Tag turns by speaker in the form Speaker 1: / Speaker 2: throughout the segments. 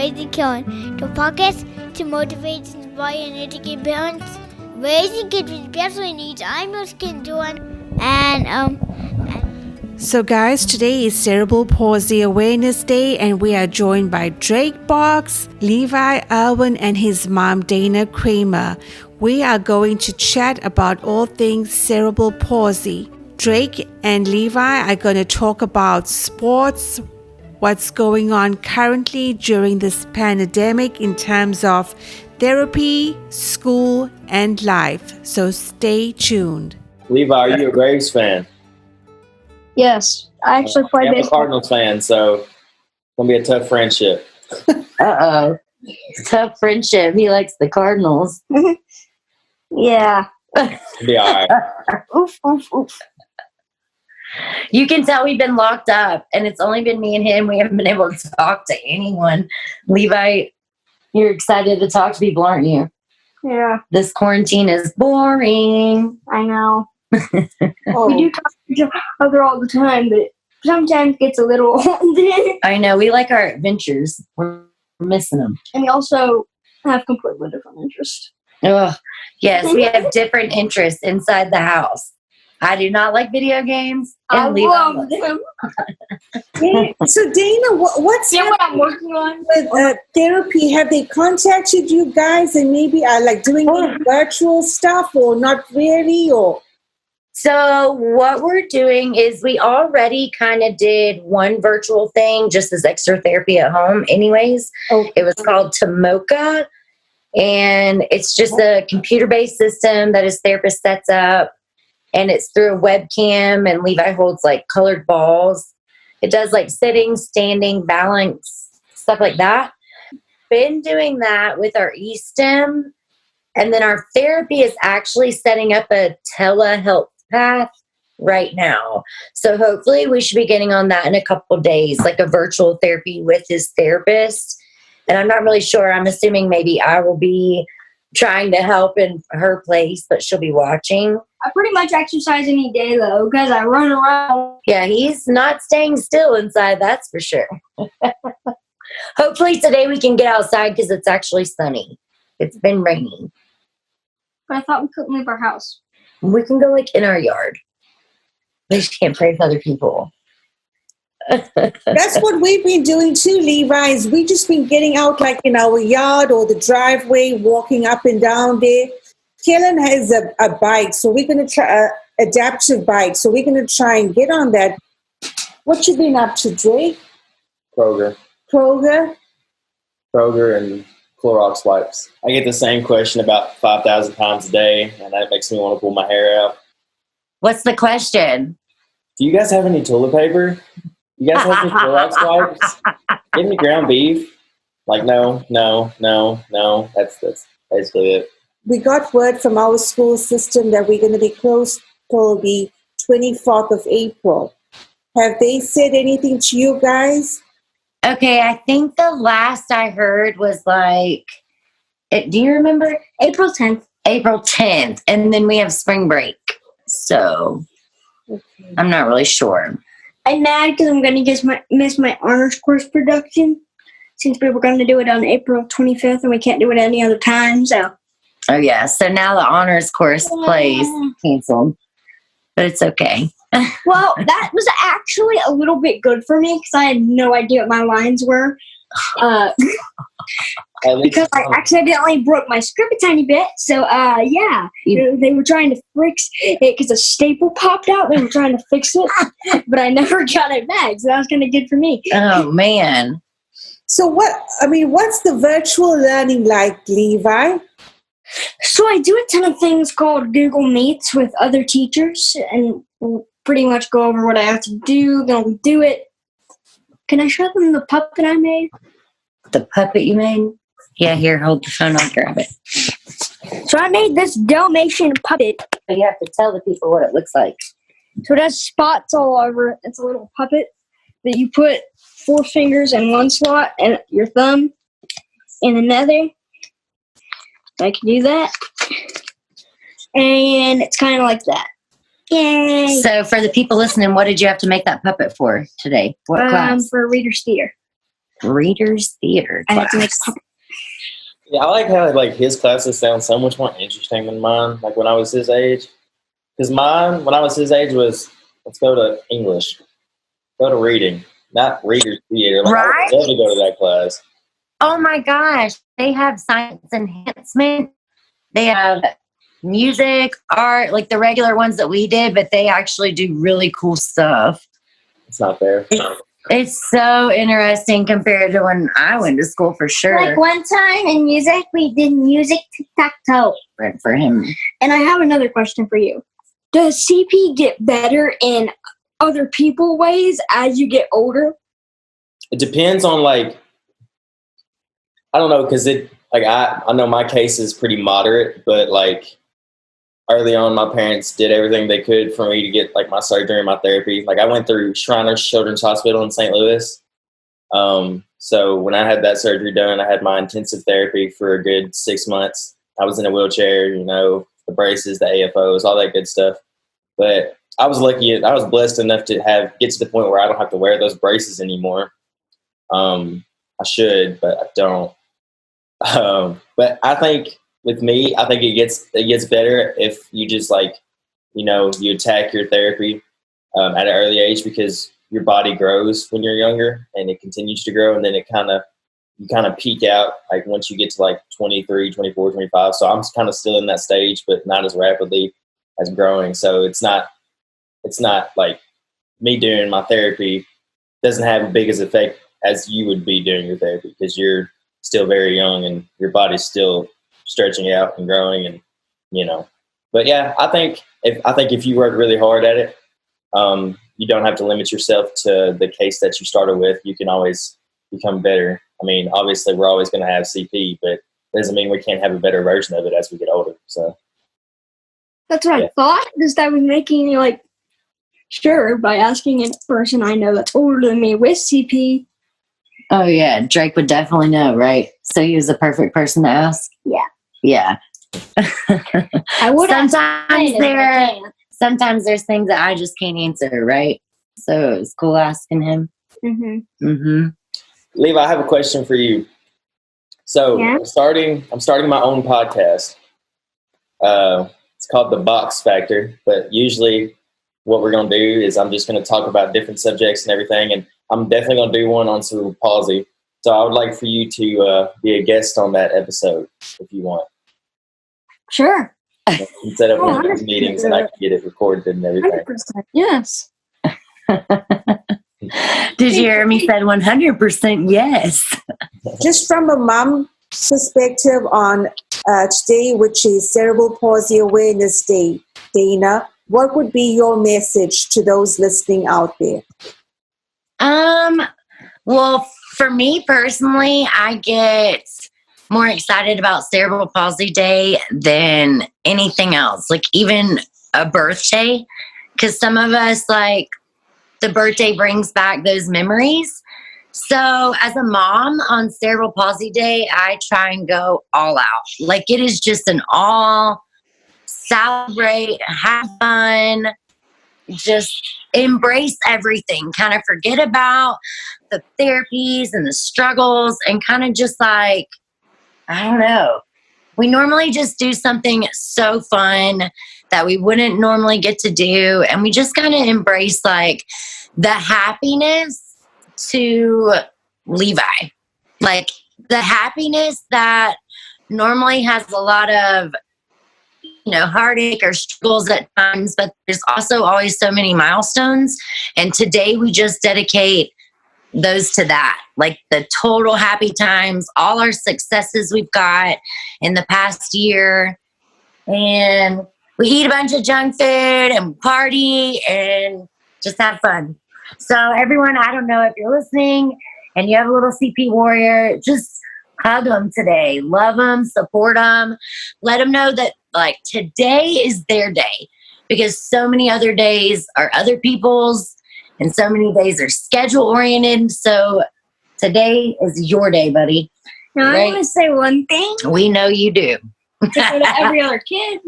Speaker 1: Raising Kellan, the podcast to motivate, inspire, and educate parents raising kids with special needs. I'm your skin Joan,
Speaker 2: So guys, today is Cerebral Palsy Awareness Day, and we are joined by Drake Box, Levi Irwin, and his mom Dana Kramer. We are going to chat about all things cerebral palsy. Drake and Levi are going to talk about sports, what's going on currently during this pandemic in terms of therapy, school, and life. So stay tuned.
Speaker 3: Levi, are you a Braves fan?
Speaker 4: Yes, I actually play
Speaker 3: I'm a
Speaker 4: baseball.
Speaker 3: Cardinals fan, so it's going to be a tough friendship.
Speaker 5: Uh-oh. Tough friendship. He likes the Cardinals.
Speaker 4: Yeah.
Speaker 3: Be all right.
Speaker 4: Oof, oof, oof.
Speaker 5: You can tell we've been locked up, and it's only been me and him. We haven't been able to talk to anyone. Levi, you're excited to talk to people, aren't you?
Speaker 4: Yeah,
Speaker 5: This quarantine is boring.
Speaker 4: I know.
Speaker 2: Oh.
Speaker 4: We do talk to each other all the time, but sometimes it gets a little old.
Speaker 5: I know. We like our adventures. We're missing them.
Speaker 4: And we also have completely different interests.
Speaker 5: Ugh. Yes, we have different interests inside the house. I do not like video games.
Speaker 4: I
Speaker 5: And Levi
Speaker 4: love
Speaker 5: loves
Speaker 4: them.
Speaker 6: So Dana, what's
Speaker 4: You know what I'm working on?
Speaker 6: with therapy? Have they contacted you guys and maybe are like doing any virtual stuff or not really? Or
Speaker 5: So what we're doing is we already kind of did one virtual thing just as extra therapy at home anyways. It was called Tomoka, and it's just a computer-based system that his therapist sets up, and it's through a webcam, and Levi holds like colored balls. It does like sitting, standing, balance, stuff like that. Been doing that with our eSTEM, and then our therapy is actually setting up a telehealth path right now. So hopefully we should be getting on that in a couple of days, like a virtual therapy with his therapist. And I'm not really sure. I'm assuming maybe I will be trying to help in her place, but she'll be watching.
Speaker 4: I pretty much exercise any day, though, because I run around.
Speaker 5: Yeah, he's not staying still inside, that's for sure. Hopefully today we can get outside because it's actually sunny. It's been raining.
Speaker 4: But I thought we couldn't leave our house.
Speaker 5: We can go like in our yard. We just can't pray with other people.
Speaker 6: that's what we've been doing too, Levi. Is we just been getting out like in our yard or the driveway, walking up and down there. Kellan has a bike, so we're going to try adaptive bike. So we're going to try and get on that. What you been up to, Drake?
Speaker 3: Kroger and Clorox wipes. I get the same question about 5,000 times a day, and that makes me want to pull my hair out.
Speaker 5: What's the question?
Speaker 3: Do you guys have any toilet paper? You guys have any Clorox wipes? Give me ground beef. Like, no. That's basically it.
Speaker 6: We got word from our school system that we're going to be closed till the 24th of April. Have they said anything to you guys?
Speaker 5: Okay, I think the last I heard was like, do you remember?
Speaker 4: April 10th.
Speaker 5: April 10th. And then we have spring break. So I'm not really sure.
Speaker 4: I'm mad because I'm going to miss my honors course production since we were going to do it on April 25th and we can't do it any other time. So.
Speaker 5: Oh, yeah. So now the honors course plays canceled. But it's okay.
Speaker 4: Well, that was actually a little bit good for me because I had no idea what my lines were. Because I accidentally broke my script a tiny bit. So, yeah, they were trying to fix it because a staple popped out. They were trying to fix it, but I never got it back. So that was kind of good for me.
Speaker 5: Oh, man.
Speaker 6: So what's the virtual learning like, Levi?
Speaker 4: So I do a ton of things called Google Meets with other teachers, and we'll pretty much go over what I have to do. Then we'll do it. Can I show them the puppet I made?
Speaker 5: The puppet you made? Yeah, here, hold the phone. I'll grab it.
Speaker 4: So I made this Dalmatian puppet.
Speaker 5: You have to tell the people what it looks like.
Speaker 4: So it has spots all over it. It's a little puppet that you put 4 fingers in one slot and your thumb in another. I can do that. And it's kind of like that. Yay!
Speaker 5: So for the people listening, what did you have to make that puppet for today? What class?
Speaker 4: For Reader's Theater.
Speaker 5: Reader's theater
Speaker 4: I have to make
Speaker 5: class.
Speaker 3: Yeah, I like how like his classes sound so much more interesting than mine. Like when I was his age, because mine when I was his age was let's go to English, go to reading, not reader's theater. Like I
Speaker 5: Right?
Speaker 3: would love to go to that class.
Speaker 5: Oh my gosh. They have science enhancement. They have music, art, like the regular ones that we did, but they actually do really cool stuff.
Speaker 3: It's not there.
Speaker 5: It's so interesting compared to when I went to school for sure.
Speaker 1: Like one time in music, we did music tic-tac-toe.
Speaker 5: For him.
Speaker 4: And I have another question for you. Does CP get better in other people ways as you get older?
Speaker 3: It depends on like I don't know because it like I know my case is pretty moderate, but like early on, my parents did everything they could for me to get like my surgery and my therapy. Like I went through Shriners Children's Hospital in St. Louis. So when I had that surgery done, I had my intensive therapy for a good 6 months. I was in a wheelchair, you know, the braces, the AFOs, all that good stuff. But I was lucky. I was blessed enough to get to the point where I don't have to wear those braces anymore. I should, but I don't. But I think with me, I think it gets better if you just like, you know, you attack your therapy at an early age because your body grows when you're younger and it continues to grow. And then you kind of peak out like once you get to like 23, 24, 25. So I'm kind of still in that stage, but not as rapidly as growing. So it's not like me doing my therapy doesn't have as big as effect as you would be doing your therapy because you're still very young and your body's still stretching out and growing and, you know, but yeah, I think if you work really hard at it, you don't have to limit yourself to the case that you started with. You can always become better. I mean, obviously we're always going to have CP, but it doesn't mean we can't have a better version of it as we get older. So
Speaker 4: That's what I thought. Just I was making like sure by asking a person I know that's older than me with CP.
Speaker 5: Oh yeah, Drake would definitely know, right? So he was the perfect person to ask.
Speaker 4: Yeah.
Speaker 5: Yeah.
Speaker 4: I would
Speaker 5: sometimes there's things that I just can't answer, right? So it's cool asking him.
Speaker 4: Mm-hmm.
Speaker 5: Mm-hmm.
Speaker 3: Levi, I have a question for you. So
Speaker 4: Yeah?
Speaker 3: I'm starting my own podcast. It's called The Box Factor, but usually what we're going to do is I'm just going to talk about different subjects and everything, and I'm definitely going to do one on cerebral palsy. So I would like for you to be a guest on that episode if you want.
Speaker 4: Sure.
Speaker 3: You can set up one of those
Speaker 4: 100%.
Speaker 3: meetings and I can get it recorded and everything.
Speaker 4: 100%. Yes.
Speaker 5: Did you hear me said 100% yes?
Speaker 6: Just from a mom perspective on today, which is Cerebral Palsy Awareness Day, Dana, what would be your message to those listening out there?
Speaker 5: Well, for me personally, I get more excited about Cerebral Palsy Day than anything else, like even a birthday, because some of us, like, the birthday brings back those memories. So as a mom on Cerebral Palsy Day, I try and go all out. Like, it is just an all celebrate, have fun, just embrace everything, kind of forget about the therapies and the struggles and kind of just like, I don't know. We normally just do something so fun that we wouldn't normally get to do. And we just kind of embrace like the happiness to Levi, like the happiness that normally has a lot of, you know, heartache or struggles at times, but there's also always so many milestones. And today we just dedicate those to that, like the total happy times, all our successes we've got in the past year. And we eat a bunch of junk food and party and just have fun. So everyone, I don't know if you're listening and you have a little CP warrior, just hug them today. Love them, support them. Let them know that like today is their day because so many other days are other people's and so many days are schedule oriented. So today is your day, buddy.
Speaker 4: Now
Speaker 5: Right?
Speaker 4: I want to say one thing
Speaker 5: We know you do.
Speaker 4: to every other kid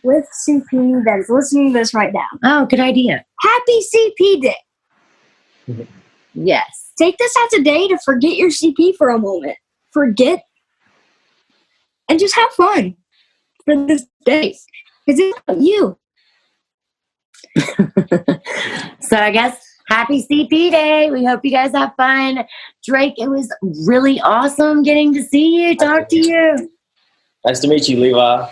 Speaker 4: with CP that is listening to this right now.
Speaker 5: Oh, good idea.
Speaker 4: Happy CP Day.
Speaker 5: Yes.
Speaker 4: Take this as a day to forget your CP for a moment. Forget and just have fun for this day. Because it's about you.
Speaker 5: So I guess happy CP Day. We hope you guys have fun. Drake, it was really awesome getting to see you, talk to you.
Speaker 3: Nice to meet you, Levi.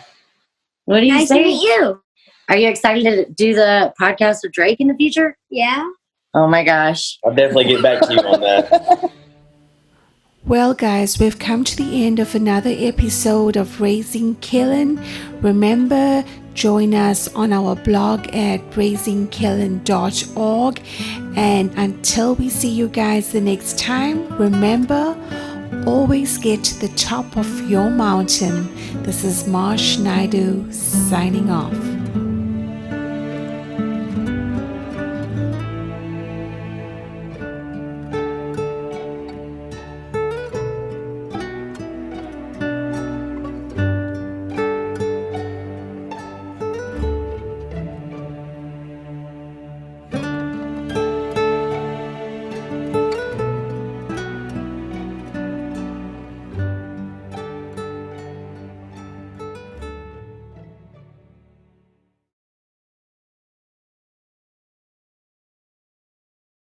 Speaker 5: What do you
Speaker 4: Nice
Speaker 5: say?
Speaker 4: to meet you.
Speaker 5: Are you excited to do the podcast with Drake in the future?
Speaker 4: Yeah.
Speaker 5: Oh my gosh.
Speaker 3: I'll definitely get back to you on that.
Speaker 2: Well, guys, we've come to the end of another episode of Raising Kellan. Remember, join us on our blog at raisingkellan.org. And until we see you guys the next time, remember, always get to the top of your mountain. This is Marsh Naidu signing off.